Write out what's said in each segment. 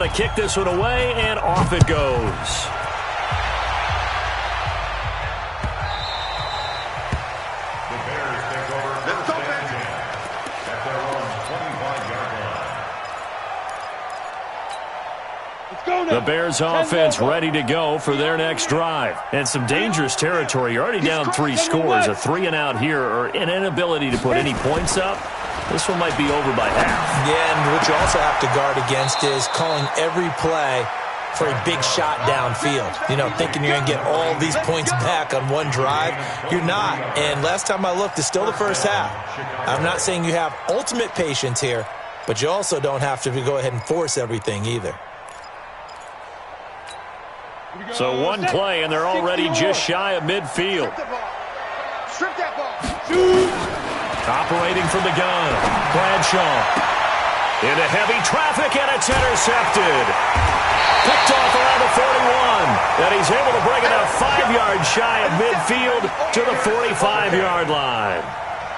To kick this one away, and off it goes. The Bears offense ready to go for their next drive. And some dangerous territory. You're already down 3 scores. A 3-and-out here or an inability to put any points up. This one might be over by half. Yeah, and what you also have to guard against is calling every play for a big shot downfield. You know, thinking you're going to get all these points back on one drive. You're not. And last time I looked, it's still the first half. I'm not saying you have ultimate patience here, but you also don't have to go ahead and force everything either. So one play, and they're already just shy of midfield. Strip that ball. Operating from the gun, Bradshaw. Into heavy traffic, and it's intercepted. Picked off around the 41. And he's able to bring it out 5 yards shy of midfield to the 45-yard line.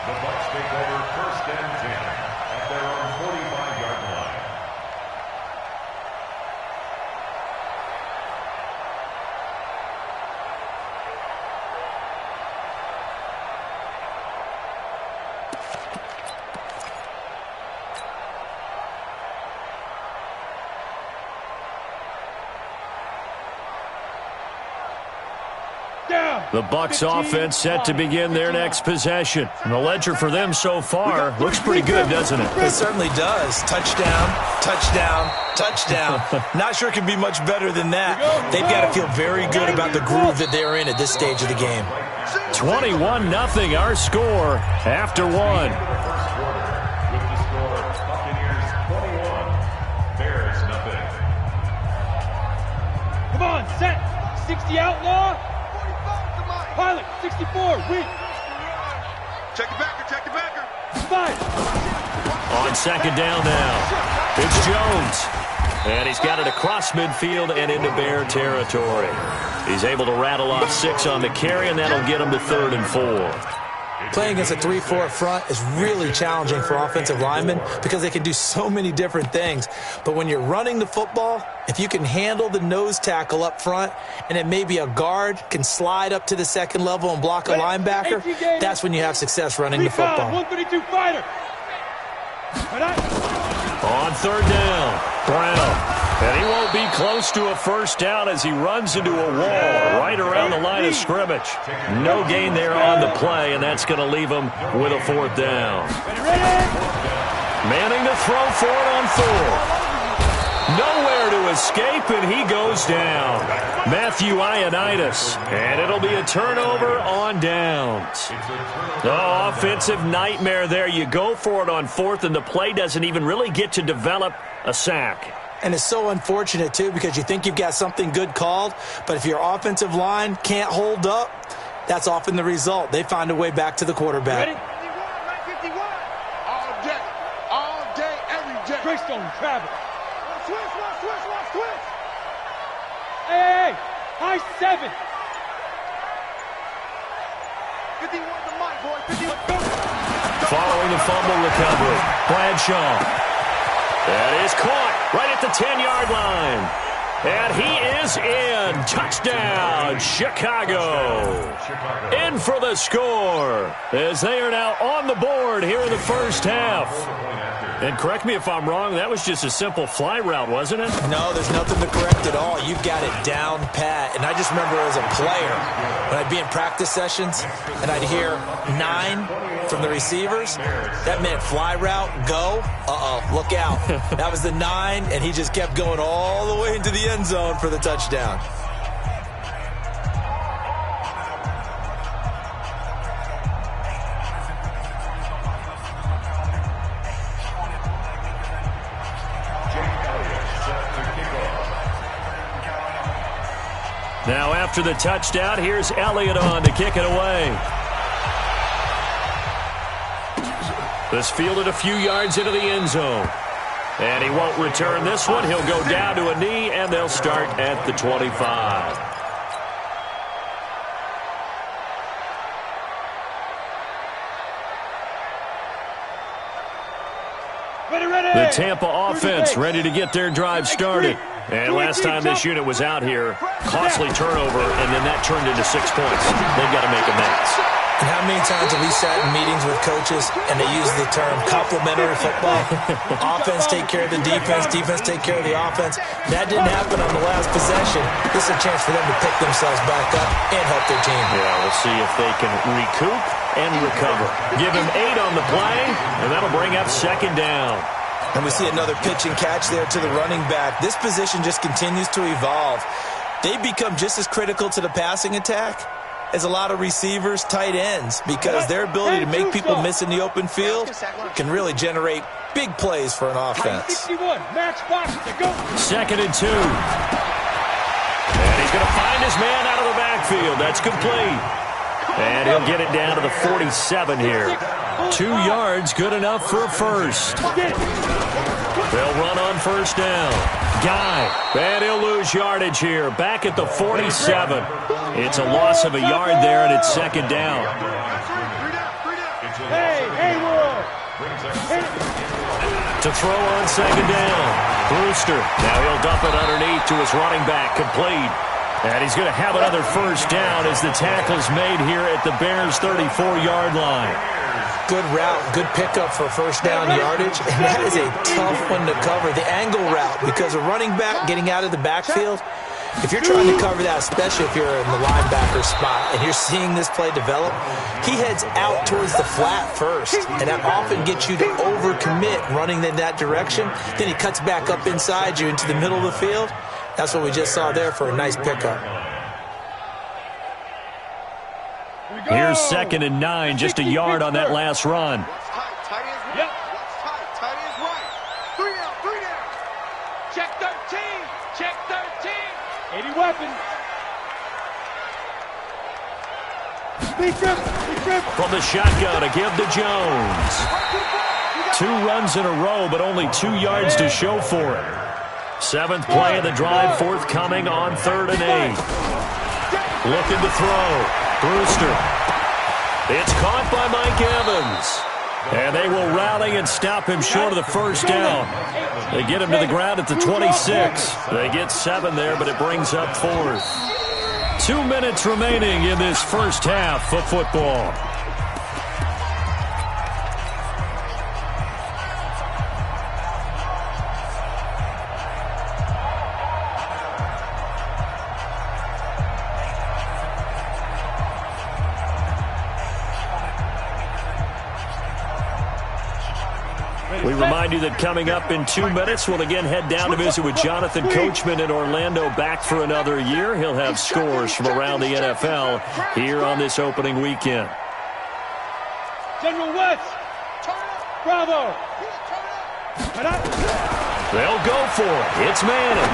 The Bucs take over 1st and 10 at their own 45-yard line. The Bucs offense set to begin their next possession. And the ledger for them so far looks pretty good, doesn't it? It certainly does. Touchdown, touchdown, touchdown. Not sure it can be much better than that. They've got to feel very good about the groove that they're in at this stage of the game. 21-0 our score after one. With the score, Buccaneers 21, Bears nothing. Come on, set. 60 outlaw. Pilot, 64, weak. Check the backer, check the backer. 5. On second down now, it's Jones. And he's got it across midfield and into Bear territory. He's able to rattle off 6 on the carry, and that'll get him to 3rd and 4. Playing against a 3-4 front is really challenging for offensive linemen because they can do so many different things. But when you're running the football, if you can handle the nose tackle up front and then maybe a guard can slide up to the second level and block a linebacker, that's when you have success running the football. 132 fighter. On 3rd down, Brown. And he won't be close to a first down as he runs into a wall right around the line of scrimmage. No gain there on the play, and that's going to leave him with a 4th down. Manning to throw for it on 4th. Nowhere to escape, and he goes down. Matthew Ioannidis, and it'll be a turnover on downs. Oh, offensive nightmare there. You go for it on 4th, and the play doesn't even really get to develop a sack. And it's so unfortunate, too, because you think you've got something good called, but if your offensive line can't hold up, that's often the result. They find a way back to the quarterback. Ready? 51. All day, every day. Greystone, Travis. Switch. Hey, high 7. 51 the mic, boy. 51. Go. Following the fumble recovery, Bradshaw. That is caught right at the 10-yard line. And he is in. Touchdown, Chicago. In for the score as they are now on the board here in the first half. And correct me if I'm wrong, that was just a simple fly route, wasn't it? No, there's nothing to correct at all. You've got it down pat. And I just remember as a player, when I'd be in practice sessions and I'd hear 9 from the receivers, that meant fly route, go. Look out. That was the 9, and he just kept going all the way into the end zone for the touchdown. Now after the touchdown, here's Elliott on to kick it away. This fielded a few yards into the end zone. And he won't return this one. He'll go down to a knee, and they'll start at the 25. The Tampa offense ready to get their drive started. And last time this unit was out here, costly turnover, and then that turned into 6 points. They've got to make amends. And how many times have we sat in meetings with coaches and they use the term complementary football? Offense take care of the defense, defense take care of the offense. That didn't happen on the last possession. This is a chance for them to pick themselves back up and help their team. Yeah, we'll see if they can recoup and recover. Give him 8 on the play, and that'll bring up 2nd down. And we see another pitch and catch there to the running back. This position just continues to evolve. They become just as critical to the passing attack as a lot of receivers, tight ends, because their ability to make people miss in the open field can really generate big plays for an offense. 61, match box to go. 2nd and 2. And he's going to find his man out of the backfield. That's complete. And he'll get it down to the 47 here. 2 yards, good enough for a first. They'll run on 1st down. Guy, and he'll lose yardage here. Back at the 47. It's a loss of a yard there, and it's 2nd down. Hey, World. To throw on 2nd down. Brewster, now he'll dump it underneath to his running back, complete. And he's going to have another first down as the tackle's made here at the Bears' 34-yard line. Good route, good pickup for first down yardage, and that is a tough one to cover. The angle route, because a running back getting out of the backfield, if you're trying to cover that, especially if you're in the linebacker spot and you're seeing this play develop, he heads out towards the flat first, and that often gets you to overcommit running in that direction. Then he cuts back up inside you into the middle of the field. That's what we just saw there for a nice pickup. Here's 2nd and 9, just a yard on that last run. Tight is right. Tight is right. 3 down. Check 13. Check 13. 80 weapons. Speed trip. From the shotgun, a give to Jones. 2 runs in a row, but only 2 yards to show for it. 7th play of the drive, forthcoming on 3rd and 8. Looking to throw. Brewster. It's caught by Mike Evans. And they will rally and stop him short of the first down. They get him to the ground at the 26. They get 7 there, but it brings up 4th. 2 minutes remaining in this first half of football. We remind you that coming up in 2 minutes, we'll again head down to visit with Jonathan Coachman in Orlando, back for another year. He'll have scores from around the NFL here on this opening weekend. General West. Bravo. They'll go for it. It's Manning.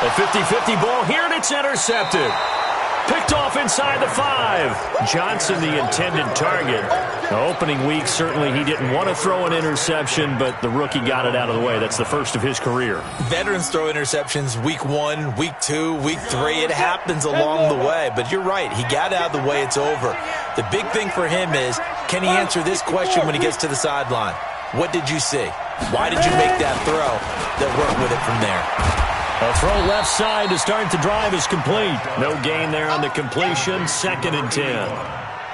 A 50-50 ball here, and it's intercepted. Picked off inside the 5. Johnson, the intended target. Opening week, certainly he didn't want to throw an interception, but the rookie got it out of the way. That's the first of his career. Veterans throw interceptions week 1, week 2, week 3. It happens along the way, but you're right. He got out of the way. It's over. The big thing for him is, can he answer this question when he gets to the sideline? What did you see? Why did you make that throw? They'll work with it from there. A throw left side to start the drive is complete. No gain there on the completion. 2nd and 10.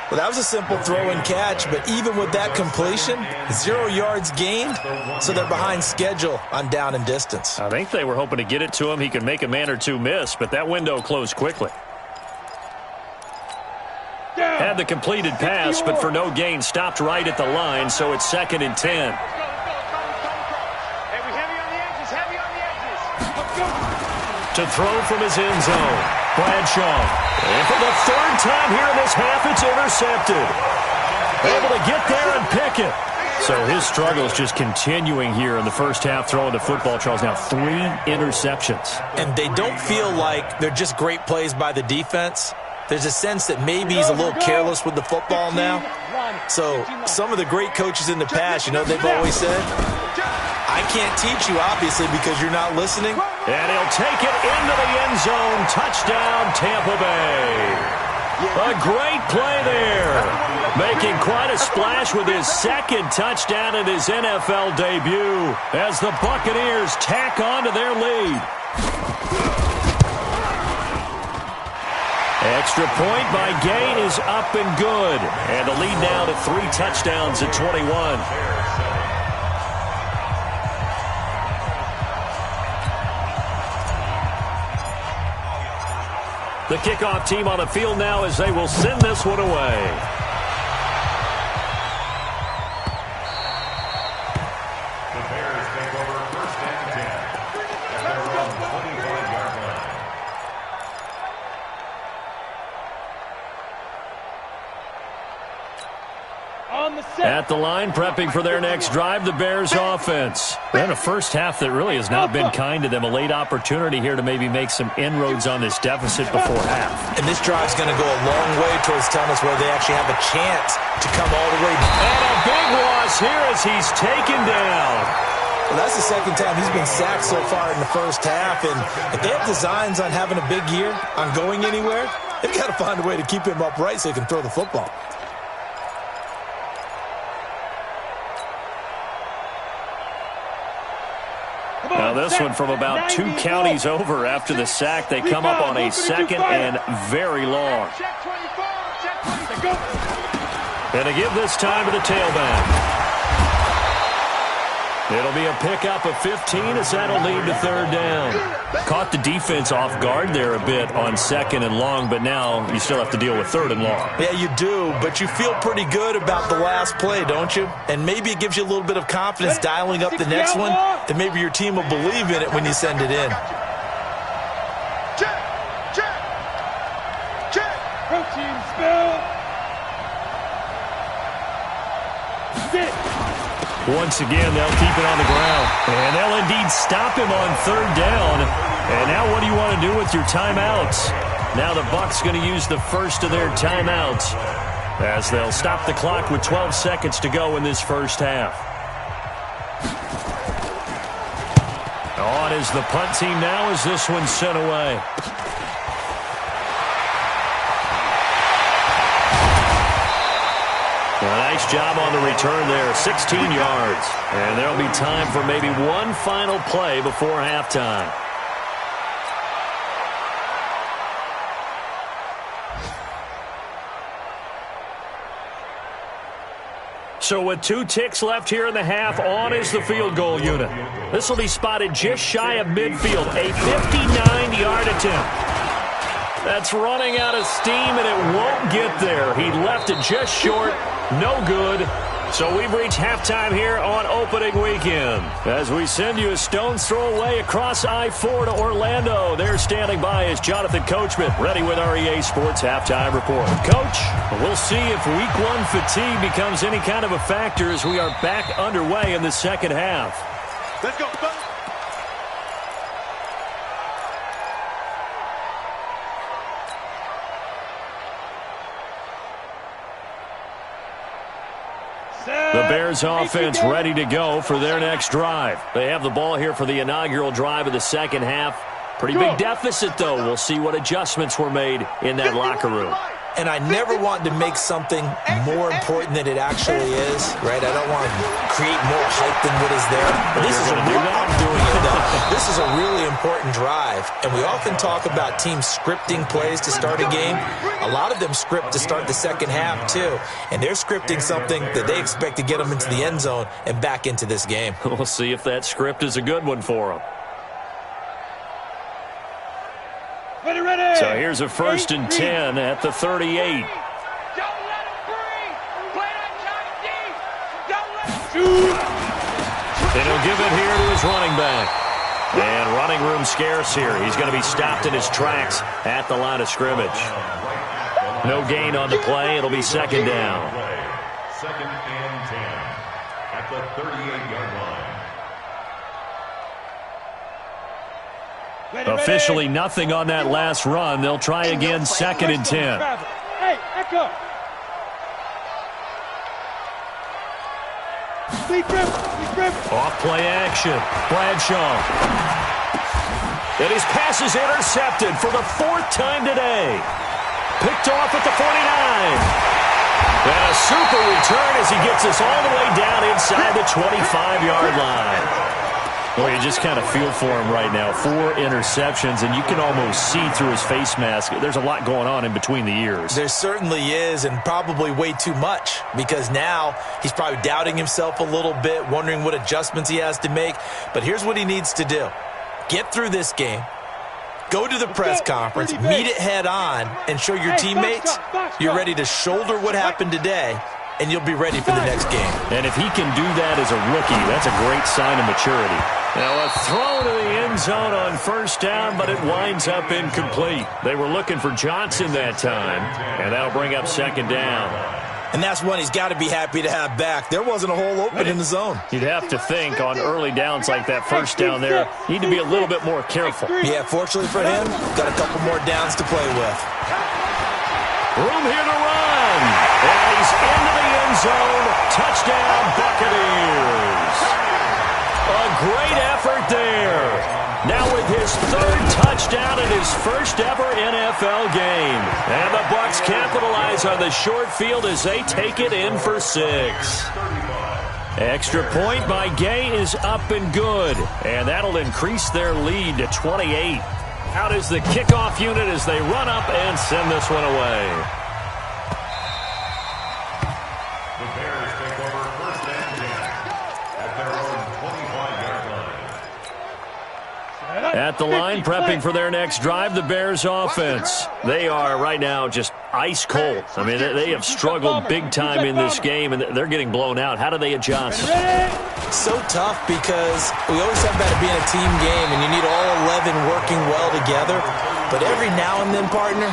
Well, that was a simple throw and catch, but even with that completion, 0 yards gained, so they're behind schedule on down and distance. I think they were hoping to get it to him. He could make a man or 2 miss, but that window closed quickly. Had the completed pass, but for no gain, stopped right at the line, so it's 2nd and 10. To throw from his end zone, Bradshaw. And for the 3rd time here in this half, it's intercepted. Able to get there and pick it. So his struggles just continuing here in the first half, throwing the football, Charles. Now 3 interceptions. And they don't feel like they're just great plays by the defense. There's a sense that maybe he's a little careless with the football now. So some of the great coaches in the past, you know, they've always said, I can't teach you, obviously, because you're not listening. And he'll take it into the end zone. Touchdown, Tampa Bay. A great play there. Making quite a splash with his second touchdown in his NFL debut as the Buccaneers tack on to their lead. Extra point by Gain is up and good. And the lead now to 3 touchdowns at 21. The kickoff team on the field now as they will send this one away. The Bears take over first and 10 at their own 25-yard line. On the set. At the line, prepping for their next drive, the Bears offense. And a first half that really has not been kind to them. A late opportunity here to maybe make some inroads on this deficit before half. And this drive's going to go a long way towards telling us whether they actually have a chance to come all the way down. And a big loss here as he's taken down. Well, that's the second time he's been sacked so far in the first half. And if they have designs on having a big year, on going anywhere, they've got to find a way to keep him upright so he can throw the football. Now this one from about 2 counties over after the sack. They come up on a second and very long. And to give this time to the tailback. It'll be a pickup of 15 as that'll lead to third down. Caught the defense off guard there a bit on second and long, but now you still have to deal with third and long. Yeah, you do, but you feel pretty good about the last play, don't you? And maybe it gives you a little bit of confidence dialing up the next one, that maybe your team will believe in it when you send it in. Check. Protein spill. Sit. Once again, they'll keep it on the ground. And they'll indeed stop him on third down. And now what do you want to do with your timeouts? Now the Bucs going to use the first of their timeouts as they'll stop the clock with 12 seconds to go in this first half. On is the punt team now as this one's sent away. A nice job on the return there, 16 yards. And there'll be time for maybe one final play before halftime. So with 2 ticks left here in the half, on is the field goal unit. This will be spotted just shy of midfield, a 59-yard attempt. That's running out of steam, and it won't get there. He left it just short. No good. So we've reached halftime here on opening weekend. As we send you a stone's throw away across I-4 to Orlando. There standing by is Jonathan Coachman, ready with our EA Sports Halftime Report. Coach, we'll see if Week 1 fatigue becomes any kind of a factor as we are back underway in the second half. Let's go. The Bears offense ready to go for their next drive. They have the ball here for the inaugural drive of the second half. Pretty big deficit, though. We'll see what adjustments were made in that locker room. And I never want to make something more important than it actually is, right? I don't want to create more hype than what is there. This is I'm doing it, though. This is a really important drive, and we often talk about teams scripting plays to start a game. A lot of them script to start the second half, too, and they're scripting something that they expect to get them into the end zone and back into this game. We'll see if that script is a good one for them. Ready. So here's a 1st and 10 at the 38. Don't let him breathe. Play that shot deep. Don't let him shoot. And he'll give it here to his running back. And running room scarce here. He's going to be stopped in his tracks at the line of scrimmage. No gain on the play. It'll be second down. 2nd and 10 at the 38-yard line. Officially nothing on that last run. They'll try again, 2nd and 10. Hey, echo. Off play action. Bradshaw. And his pass is intercepted for the 4th time today. Picked off at the 49. And a super return as he gets us all the way down inside the 25-yard line. Well, you just kind of feel for him right now. 4 interceptions, and you can almost see through his face mask. There's a lot going on in between the ears. There certainly is, and probably way too much, because now he's probably doubting himself a little bit, wondering what adjustments he has to make. But here's what he needs to do. Get through this game. Go to the press conference, meet it head on, and show your teammates you're ready to shoulder what happened today, and you'll be ready for the next game. And if he can do that as a rookie, that's a great sign of maturity. Now a throw to the end zone on first down, but it winds up incomplete. They were looking for Johnson that time, and that'll bring up second down. And that's one he's got to be happy to have back. There wasn't a hole open in the zone. You'd have to think on early downs like that first down there, you need to be a little bit more careful. Yeah, fortunately for him, got a couple more downs to play with. Room here to run. And he's into the end zone. Touchdown, Buccaneers. A great effort there. Now with his 3rd touchdown in his first ever NFL game. And the Bucs capitalize on the short field as they take it in for 6. Extra point by Gay is up and good. And that'll increase their lead to 28. Out is the kickoff unit as they run up and send this one away. The Bears take over first and 10 at their own 25-yard line. At the line, prepping for their next drive, the Bears offense. They are right now just ice cold. I mean, they have struggled big time in this game, and they're getting blown out. How do they adjust? So tough because we always talk about it being a team game, and you need all 11 working well together. But every now and then, partner,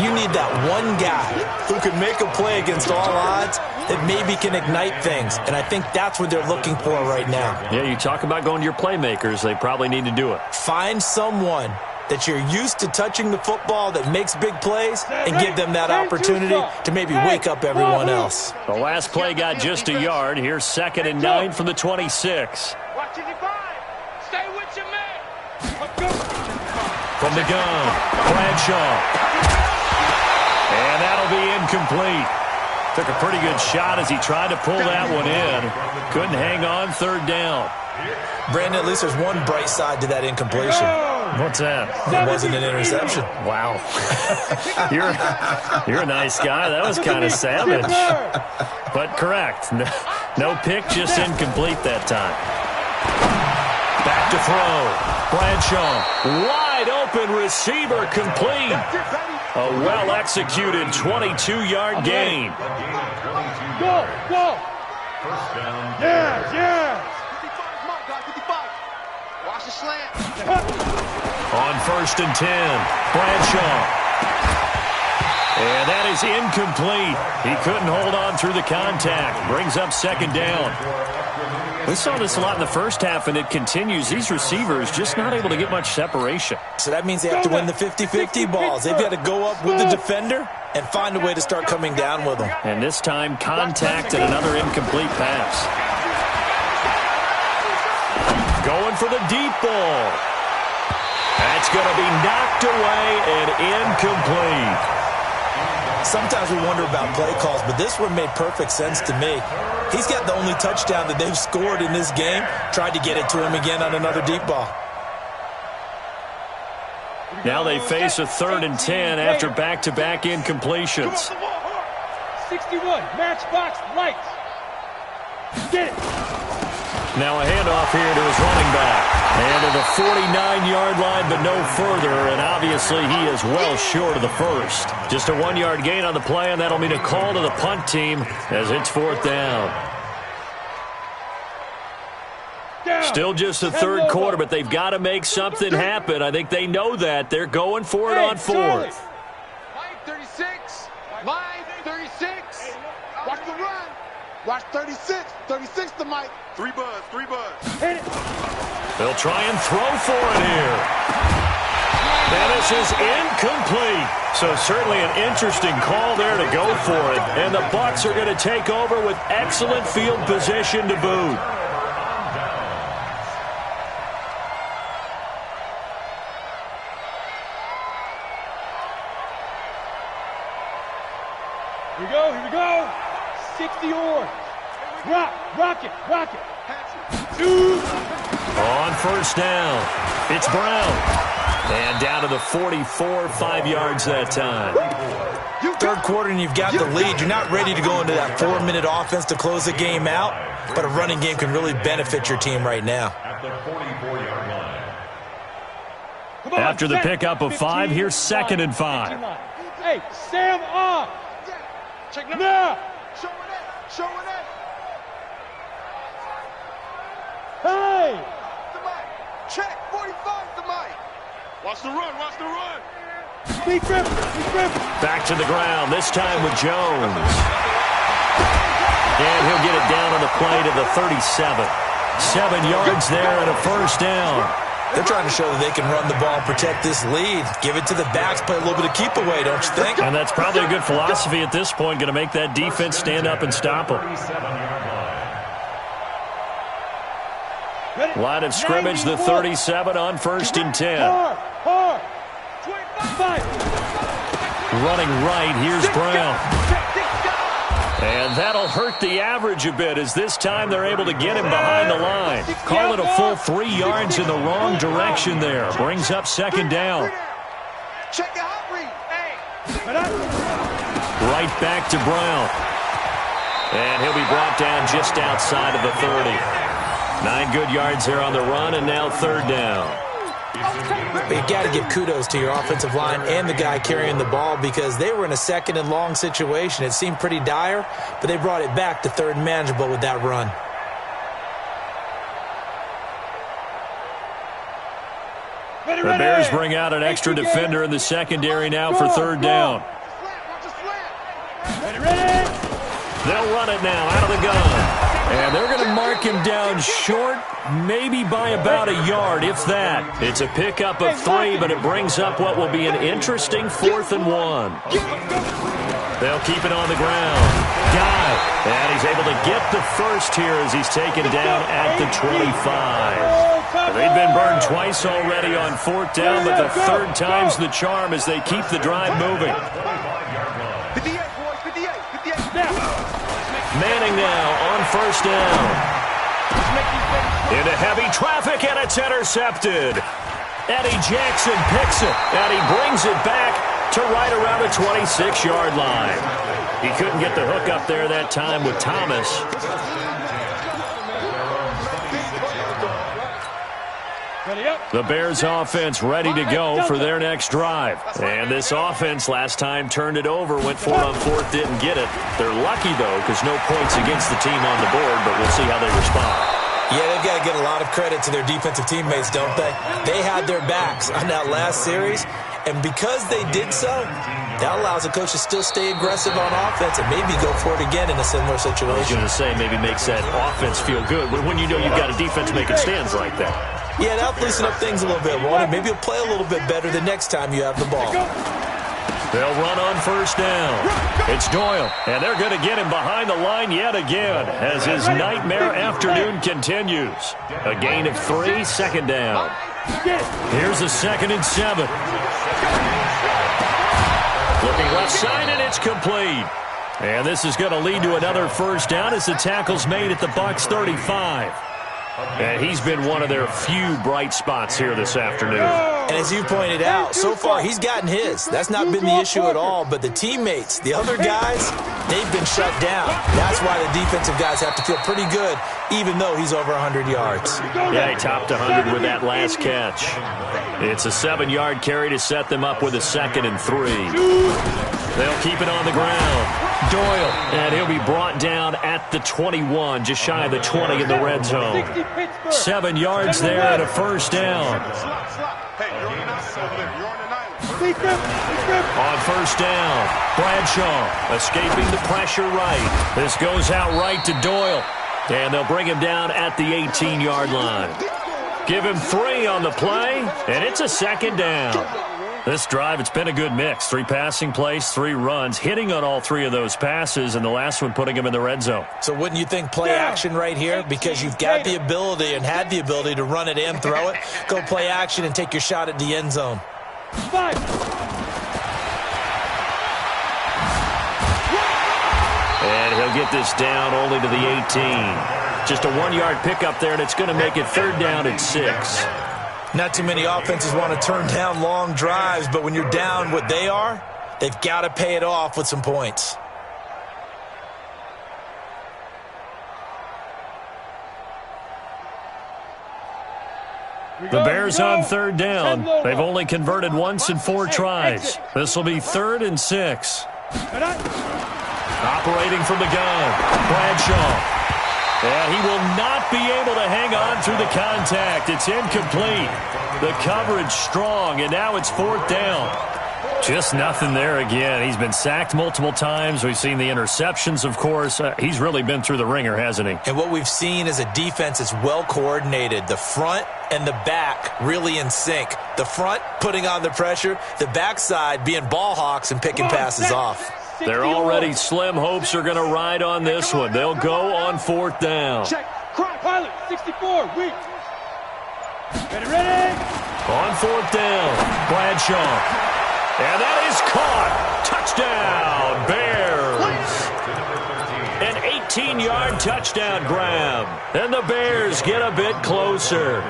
you need that one guy who can make a play against all odds that maybe can ignite things. And I think that's what they're looking for right now. Yeah, you talk about going to your playmakers. They probably need to do it. Find someone that you're used to touching the football that makes big plays and give them that opportunity to maybe wake up everyone else. The last play got just a yard. Here's 2nd and 9 from the 26. Stay with your man. From the gun, Bradshaw. And that'll be incomplete. Took a pretty good shot as he tried to pull that one in. Couldn't hang on 3rd down. Brandon, at least there's one bright side to that incompletion. What's that? It wasn't an interception. Wow. You're a nice guy. That was kind of savage. But correct. No pick, just incomplete that time. Back to throw. Bradshaw. Wide open receiver complete. A well-executed 22-yard gain. Go, go. First down. Yeah. 55. Watch the slant. On 1st and 10, Bradshaw. And that is incomplete. He couldn't hold on through the contact. Brings up 2nd down. We saw this a lot in the first half, and it continues. These receivers just not able to get much separation. So that means they have to win the 50-50 balls. They've got to go up with the defender and find a way to start coming down with them. And this time, contact and another incomplete pass. Going for the deep ball. That's going to be knocked away and incomplete. Sometimes we wonder about play calls, but this one made perfect sense to me. He's got the only touchdown that they've scored in this game. Tried to get it to him again on another deep ball. Now they face a 3rd and 10 after back-to-back incompletions. 61, matchbox lights. Get it. Now a handoff here to his running back. And to the 49-yard line, but no further. And obviously he is well short of the first. Just a 1-yard gain on the play, and that'll mean a call to the punt team as it's 4th down. Still just the 3rd quarter, but they've got to make something happen. I think they know that. They're going for it on 4th. Mike 36. Mike 36. Watch the run. Watch 36. 36 to Mike. 3 buzz. They'll try and throw for it here. And this is incomplete. So certainly an interesting call there to go for it. And the Bucs are going to take over with excellent field position to boot. Here we go. 60 or. Rock it. 2. On first down, it's Brown. And down to the 44, 5 yards that time. Third quarter and you've got the lead. You're not ready to go into that 4-minute offense to close the game out, but a running game can really benefit your team right now. At the 44-yard line. After the pickup of 5, here's 2nd and 5. Hey, Sam off. Check now. Show it. Hey. The mic. Check. 45 the mic. Watch the run. Speed grip. Back to the ground, this time with Jones. And he'll get it down on the play to the 37. 7 yards there and a first down. They're trying to show that they can run the ball and protect this lead. Give it to the backs, play a little bit of keep away, don't you think? And that's probably a good philosophy at this point, going to make that defense stand up and stop them. Line of scrimmage, the 37 on 1st and 10. Hard. 25. Running right, here's Brown. And that'll hurt the average a bit, as this time they're able to get him behind the line. Call it a full 3 yards in the wrong direction there. Brings up 2nd down. Check it out, Reed. Right back to Brown. And he'll be brought down just outside of the 30. 9 good yards there on the run, and now 3rd down. But you got to give kudos to your offensive line and the guy carrying the ball, because they were in a 2nd and long situation. It seemed pretty dire, but they brought it back to 3rd and manageable with that run. The Bears bring out an extra defender in the secondary now for 3rd down. They'll run it now out of the gun. And they're going to mark him down short, maybe by about a yard, if that. It's a pickup of 3, but it brings up what will be an interesting 4th and 1. They'll keep it on the ground. Guy. And he's able to get the first here as he's taken down at the 25. They've been burned twice already on 4th down, but the 3rd time's the charm as they keep the drive moving. 58, boys. 58. Manning now on 1st down. Into heavy traffic, and it's intercepted. Eddie Jackson picks it, and he brings it back to right around the 26-yard line. He couldn't get the hook up there that time with Thomas. The Bears offense ready to go for their next drive. And this offense last time turned it over, went for it on 4th, didn't get it. They're lucky, though, because no points against the team on the board, but we'll see how they respond. Yeah, they've got to get a lot of credit to their defensive teammates, don't they? They had their backs on that last series, and because they did so, that allows the coach to still stay aggressive on offense and maybe go for it again in a similar situation. I was going to say maybe makes that offense feel good when you know you've got a defense making stands like that. Yeah, that'll loosen up things a little bit, won't it? Maybe you'll play a little bit better the next time you have the ball. They'll run on 1st down. It's Doyle, and they're going to get him behind the line yet again as his nightmare afternoon continues. A gain of 3, 2nd down. Here's a 2nd and 7. Looking left side, and it's complete. And this is going to lead to another 1st down as the tackle's made at the Bucs 35. And he's been one of their few bright spots here this afternoon. And as you pointed out, so far he's gotten his. That's not been the issue at all. But the teammates, the other guys, they've been shut down. That's why the defensive guys have to feel pretty good, even though he's over 100 yards. Yeah, he topped 100 with that last catch. It's a 7-yard carry to set them up with a 2nd and 3. They'll keep it on the ground. Doyle, and he'll be brought down at the 21, just shy of the 20 in the red zone. 7 yards there and a 1st down. On 1st down, Bradshaw escaping the pressure right. This goes out right to Doyle, and they'll bring him down at the 18-yard line. Give him 3 on the play, and it's a 2nd down. This drive, it's been a good mix. 3 passing plays, 3 runs, hitting on all 3 of those passes, and the last one putting him in the red zone. So wouldn't you think play action right here? Because you've got the ability and had the ability to run it and throw it. Go play action and take your shot at the end zone. 5. And he'll get this down only to the 18. Just a 1-yard pickup there, and it's going to make it 3rd down and 6. Not too many offenses want to turn down long drives, but when you're down what they are, they've got to pay it off with some points. The Bears on 3rd down. They've only converted once in 4 tries. This will be 3rd and 6. Operating from the gun, Bradshaw. And he will not be able to hang on through the contact. It's incomplete. The coverage strong, and now it's 4th down. Just nothing there again. He's been sacked multiple times. We've seen the interceptions, of course. He's really been through the ringer, hasn't he? And what we've seen is a defense that's well coordinated. The front and the back really in sync. The front putting on the pressure, the backside being ball hawks and picking passes off. They're already slim hopes are going to ride on this one. They'll go on 4th down. Check. Pilot, 64, weak. Ready. On 4th down, Bradshaw. And that is caught. Touchdown, Bears. An 18-yard touchdown grab. And the Bears get a bit closer.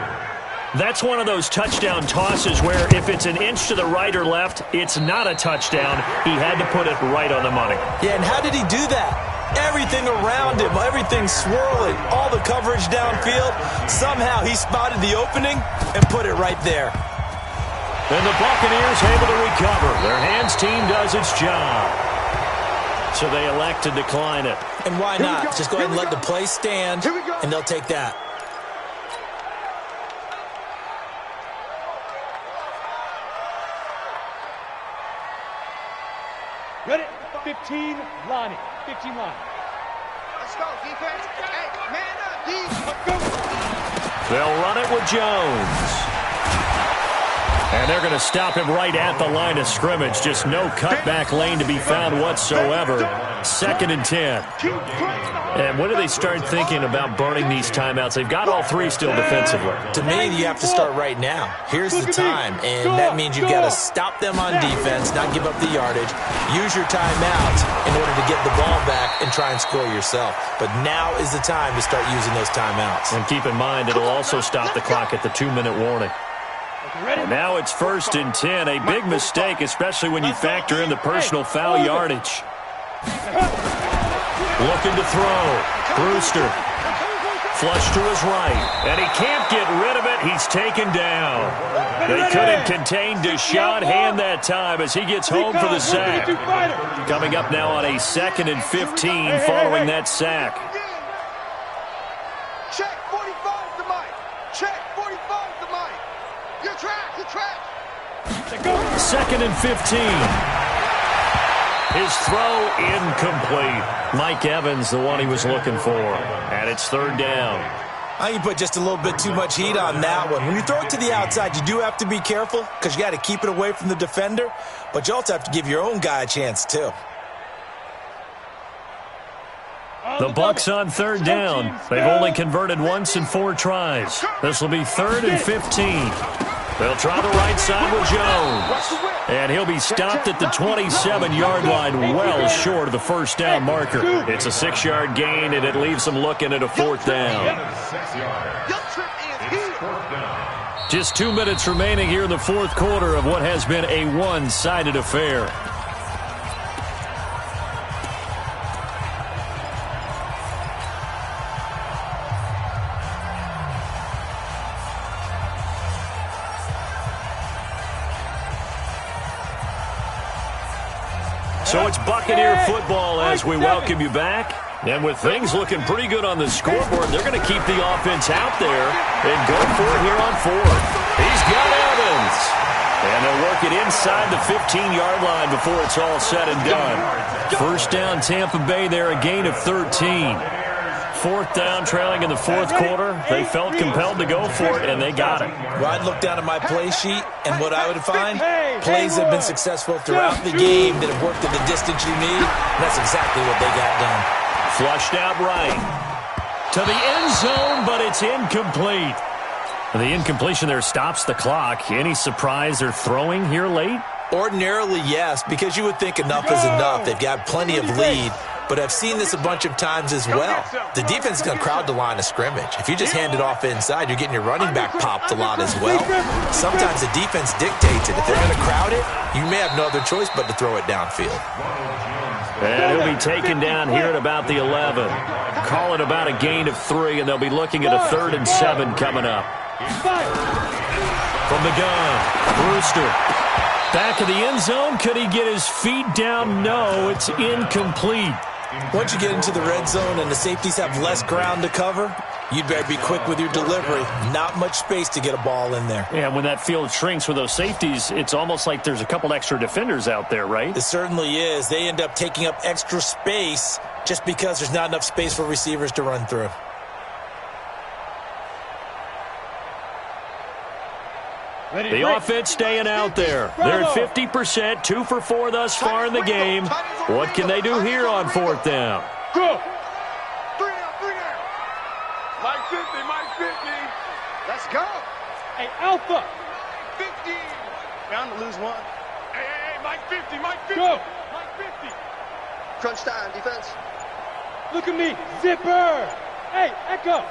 That's one of those touchdown tosses where if it's an inch to the right or left, it's not a touchdown. He had to put it right on the money. Yeah, and how did he do that? Everything around him, everything swirling, all the coverage downfield. Somehow he spotted the opening and put it right there. And the Buccaneers able to recover. Their hands team does its job. So they elect to decline it. And why not? Just go ahead and let the play stand, and they'll take that. Ready, 15, Lonnie. 15 line. Let's go, defense. Hey, man up, D. Let's go. They'll run it with Jones. And they're going to stop him right at the line of scrimmage. Just no cutback lane to be found whatsoever. 2nd and 10. And when do they start thinking about burning these timeouts? They've got all 3 still defensively. To me, you have to start right now. Here's the time, and that means you've got to stop them on defense, not give up the yardage. Use your timeouts in order to get the ball back and try and score yourself. But now is the time to start using those timeouts. And keep in mind, it'll also stop the clock at the 2-minute warning. And now it's 1st and 10. A big mistake, especially when you factor in the personal foul yardage. Looking to throw. Brewster. Flush to his right. And he can't get rid of it. He's taken down. They couldn't contain Deshaun Hand that time as he gets home for the sack. Coming up now on a 2nd and 15 following that sack. Check 45 to Mike. Check 45 to Mike. You're trapped. 2nd and 15. His throw incomplete. Mike Evans, the one he was looking for. And it's 3rd down. I can put just a little bit too much heat on that one. When you throw it to the outside, you do have to be careful because you got to keep it away from the defender. But you also have to give your own guy a chance, too. The Bucs on 3rd down. They've only converted once in 4 tries. This will be 3rd and 15. They'll try the right side with Jones. And he'll be stopped at the 27-yard line, well short of the 1st down marker. It's a 6-yard gain, and it leaves them looking at a 4th down. Just 2 minutes remaining here in the 4th quarter of what has been a one-sided affair. So it's Buccaneer football as we welcome you back. And with things looking pretty good on the scoreboard, they're going to keep the offense out there and go for it here on 4th. He's got Evans. And they'll work it inside the 15-yard line before it's all said and done. 1st down Tampa Bay there, a gain of 13. 4th down, trailing in the 4th quarter. They felt compelled to go for it, and they got it. Well, I'd look down at my play sheet, and what I would find, plays have been successful throughout the game that have worked at the distance you need. And that's exactly what they got done. Flushed out right. To the end zone, but it's incomplete. The incompletion there stops the clock. Any surprise they're throwing here late? Ordinarily, yes, because you would think enough is enough. They've got plenty of lead. but I've seen this a bunch of times as well. The defense is going to crowd the line of scrimmage. If you just hand it off inside, you're getting your running back popped a lot as well. Sometimes the defense dictates it. If they're going to crowd it, you may have no other choice but to throw it downfield. And he'll be taken down here at about the 11. Call it about a gain of 3, and they'll be looking at a 3rd and 7 coming up. From the gun, Brewster. Back of the end zone. Could he get his feet down? No, it's incomplete. Once you get into the red zone and the safeties have less ground to cover, you'd better be quick with your delivery. Not much space to get a ball in there. Yeah, when that field shrinks with those safeties, it's almost like there's a couple extra defenders out there, right? It certainly is. They end up taking up extra space just because there's not enough space for receivers to run through. The offense staying out there. They're at 50%, 2 for 4 thus far in the game. What can they do here on 4th down? Go. 3 down. Mike 50, Mike 50. Let's go. Hey, Alpha. 50. Bound to lose one. Hey, Mike 50, Mike 50. Go. Mike 50. Crunch time, defense. Look at me. Zipper. Hey, Echo.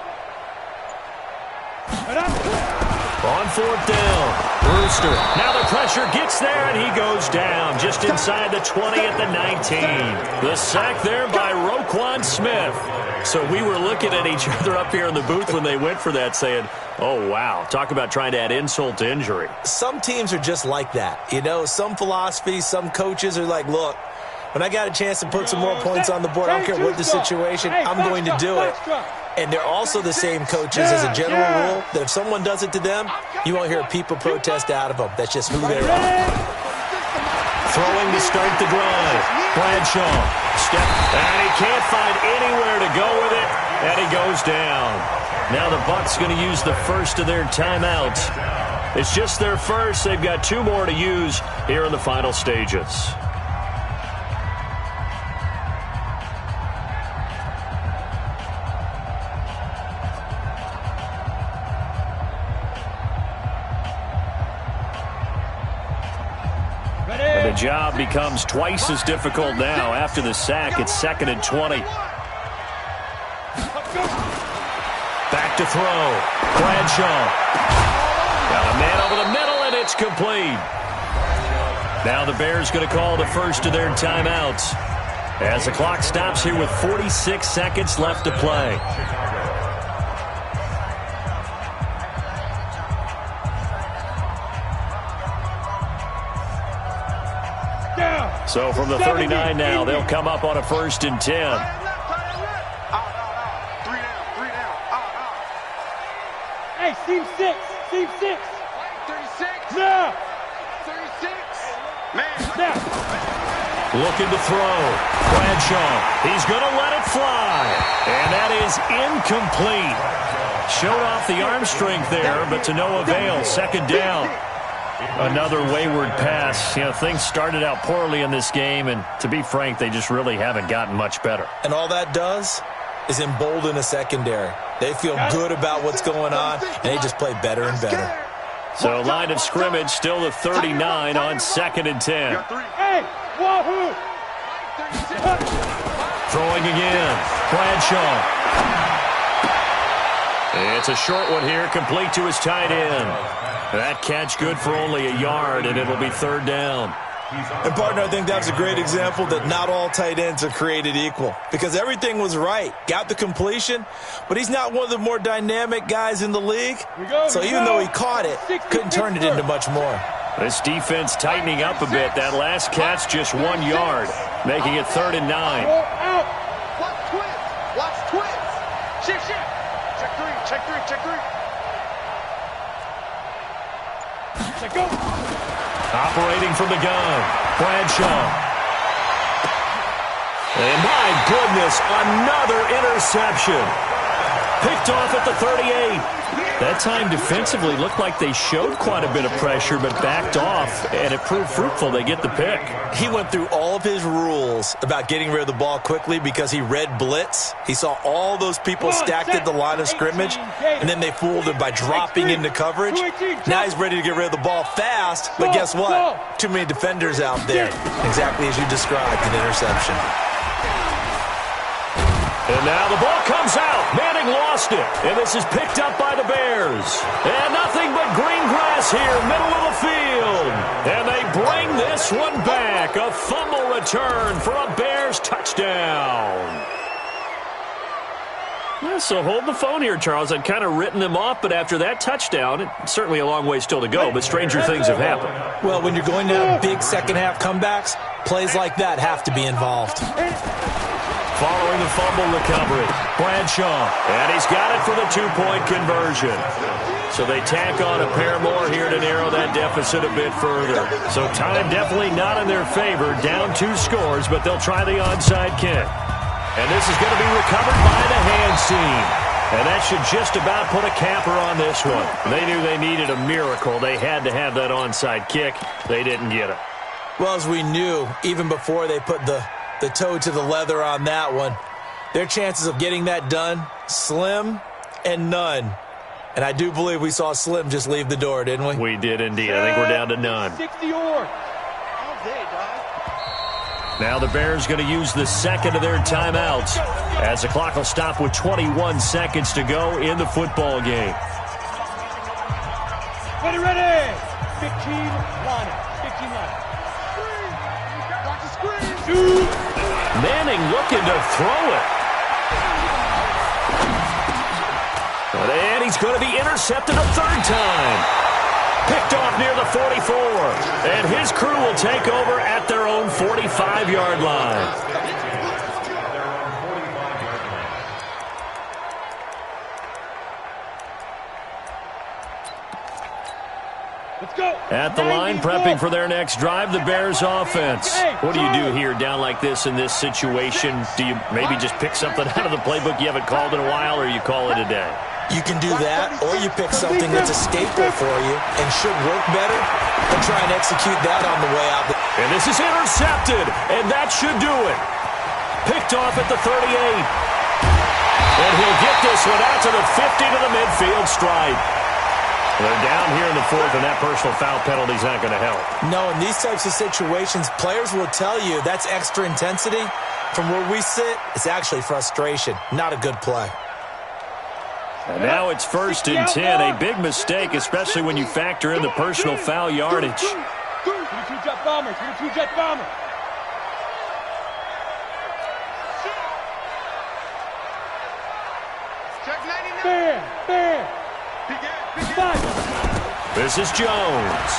On 4th down, Brewster. Now the pressure gets there, and he goes down just inside the 20 at the 19. The sack there by Roquan Smith. So we were looking at each other up here in the booth when they went for that, saying, oh, wow, talk about trying to add insult to injury. Some teams are just like that. You know, some philosophies, some coaches are like, look, when I got a chance to put some more points on the board, I don't care what the situation, I'm going to do it. And they're also the same coaches as a general rule that if someone does it to them, you won't hear a people protest out of them. That's just who they are. Throwing to start the drive. Bradshaw. Step. And he can't find anywhere to go with it. And he goes down. Now the Bucs going to use the first of their timeouts. It's just their first. They've got 2 more to use here in the final stages. The job becomes twice as difficult now. After the sack, it's 2nd and 20. Back to throw. Bradshaw. Got a man over the middle, and it's complete. Now the Bears going to call the first of their timeouts as the clock stops here with 46 seconds left to play. So from the 39 now, they'll come up on a 1st and 10. 3 down. Hey, seam 6. 36. Now. 36. Man. Now. Looking to throw. Bradshaw. He's going to let it fly. And that is incomplete. Showed off the arm strength there, but to no avail. 2nd down. Another wayward pass. You know, things started out poorly in this game, and to be frank, they just really haven't gotten much better. And all that does is embolden a secondary. They feel good about what's going on, and they just play better and better. So line of scrimmage still the 39 on 2nd and 10. Hey, wahoo. Throwing again. Bradshaw. It's a short one here, complete to his tight end. That catch good for only a yard, and it'll be 3rd down. And, partner, I think that was a great example that not all tight ends are created equal because everything was right. Got the completion, but he's not one of the more dynamic guys in the league. So even though he caught it, couldn't turn it into much more. This defense tightening up a bit. That last catch just 1 yard, making it 3rd and 9. Watch twins. Shift. Check 3. Go. Operating from the gun, Bradshaw. And my goodness, another interception. Picked off at the 38. That time defensively looked like they showed quite a bit of pressure, but backed off, and it proved fruitful. They get the pick. He went through all of his rules about getting rid of the ball quickly because he read blitz. He saw all those people stacked at the line of scrimmage, and then they fooled him by dropping into coverage. Now he's ready to get rid of the ball fast, but guess what? Too many defenders out there. Exactly as you described, an interception. And now the ball comes out. Manning lost it. And this is picked up by the Bears. And nothing but green grass here, middle of the field. And they bring this one back. A fumble return for a Bears touchdown. Yeah, so hold the phone here, Charles. I'd kind of written them off, but after that touchdown, it's certainly a long way still to go, but stranger things have happened. Well, when you're going to have big second-half comebacks, plays like that have to be involved. Following the fumble recovery, Bradshaw, and he's got it for the two-point conversion. So they tack on a pair more here to narrow that deficit a bit further. So time definitely not in their favor, down 2 scores, but they'll try the onside kick. And this is going to be recovered by the hands team. And that should just about put a capper on this one. They knew they needed a miracle. They had to have that onside kick. They didn't get it. Well, as we knew, even before they put the toe to the leather on that one, their chances of getting that done, slim and none. And I do believe we saw Slim just leave the door, didn't we? We did indeed. I think we're down to none. 60 yards. Now the Bears going to use the second of their timeouts as the clock will stop with 21 seconds to go in the football game. Ready. 15 line. 15 line. Watch the screen. Manning looking to throw it. And he's going to be intercepted a third time. Picked off near the 44. And his crew will take over at their own 45-yard line. Let's go. At the line, prepping for their next drive, the Bears offense. What do you do here down like this in this situation? Do you maybe just pick something out of the playbook you haven't called in a while, or you call it a day? You can do that, or you pick something that's a staple for you and should work better and try and execute that on the way out. And this is intercepted, and that should do it. Picked off at the 38. And he'll get this one out to the 50 to the midfield stripe. They're down here in the fourth, and that personal foul penalty is not going to help. No, in these types of situations, players will tell you that's extra intensity. From where we sit, it's actually frustration, not a good play. And now it's 1st and 10, a big mistake, especially when you factor in the personal foul yardage. 2-2 jet bomber. 2-2 jet bomber. Check 99. Bam. This is Jones.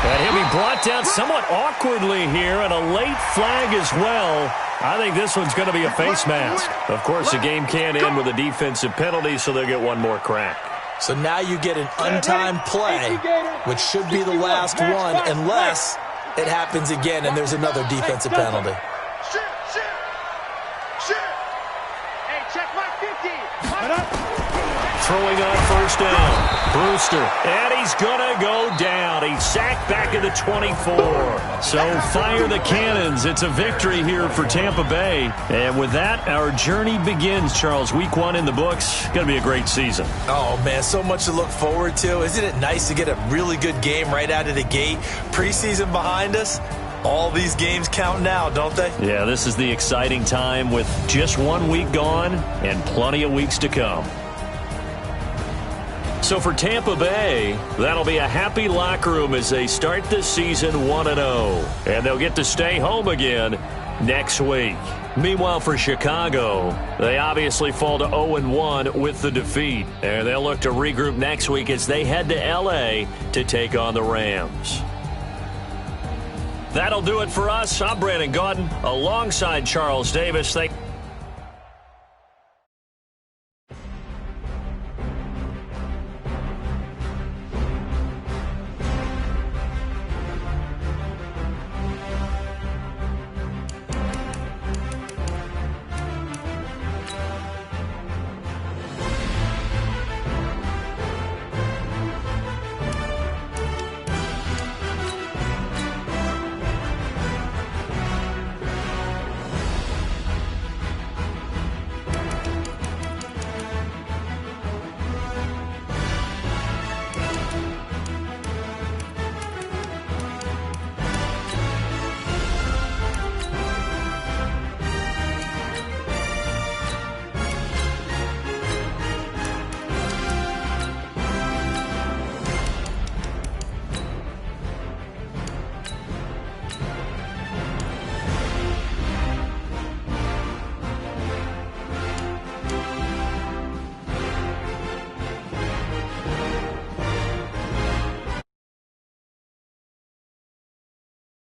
And he'll be brought down somewhat awkwardly here, and a late flag as well. I think this one's going to be a face mask. Of course, the game can end with a defensive penalty, so they'll get one more crack. So now you get an untimed play, which should be the last one, unless it happens again and there's another defensive penalty. Hey, check my 50. Throwing on 1st down. Brewster. And he's going to go down. He's sacked back at the 24. So fire the cannons. It's a victory here for Tampa Bay. And with that, our journey begins, Charles. Week 1 in the books. Going to be a great season. Oh, man, so much to look forward to. Isn't it nice to get a really good game right out of the gate? Preseason behind us. All these games count now, don't they? Yeah, this is the exciting time with just 1 week gone and plenty of weeks to come. So for Tampa Bay, that'll be a happy locker room as they start this season 1-0. And they'll get to stay home again next week. Meanwhile, for Chicago, they obviously fall to 0-1 with the defeat. And they'll look to regroup next week as they head to L.A. to take on the Rams. That'll do it for us. I'm Brandon Gaudin alongside Charles Davis.